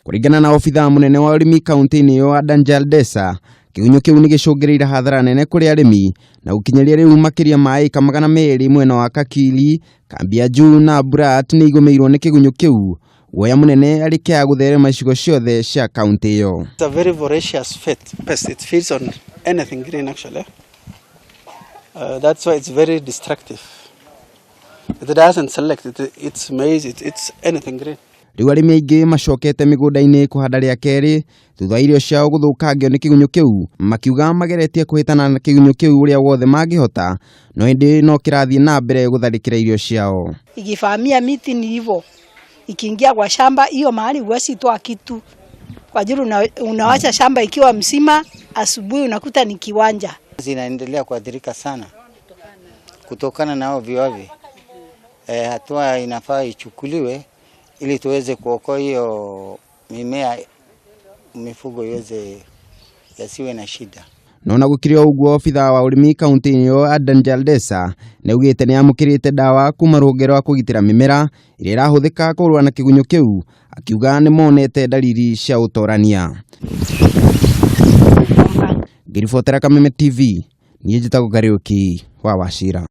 Kuringana na ofitha munene wa urimi kaunti-ini yo Adan Jaldesa, kigunyo kiu ni gicungireire hathara nene kuri arimi na gukinyeria riu makiria ma eka 200 mwena wa Kakili, Kambiaju na Burat ni igomeirwo ni kigunyo kiu. Woya munene ari kia gutherema icigo ciothe cia kaunti iyo. It's a very voracious pest. It feeds on anything green actually. That's why it's very destructive. It doesn't select it's maize, it's anything green. Riu arimi aingi macokete migunda-ini kuhanda ria keri thutha irio ciao guthukangio ni kigunyo kiu, makiuga mageretie kuhitana na kigunyo kiu uria wothe mangihota, no indi no kirathie na mbere gutharikira irio ciao. Ikivamia miti ni hivyo, ikiingia kwa shamba hiyo mahali huwezi toa kitu, kwa ajili unawacha shamba ikiwa mzima, asubuhi unakuta ni kiwanja. Zinaendelea kuathirika sana kutokana na hao viwavi. Hatua inafaa ichukuliwe ili tuweze kuokoa hiyo mimea, mifugo iweze yasiwe na shida. Nona gukirio uguo ofitha wa urimi kaunti-ini yo Adan Jaldesa ni ugite ni amukirite dawa kuma rũhonge rwa kugitira mimera iria irahuthika kurua na kigunyo kiu, akiuga ni monete dalili cia utorania. Ngiribotera Kameme TV, ni njitagwo Kariuki wa Wachira.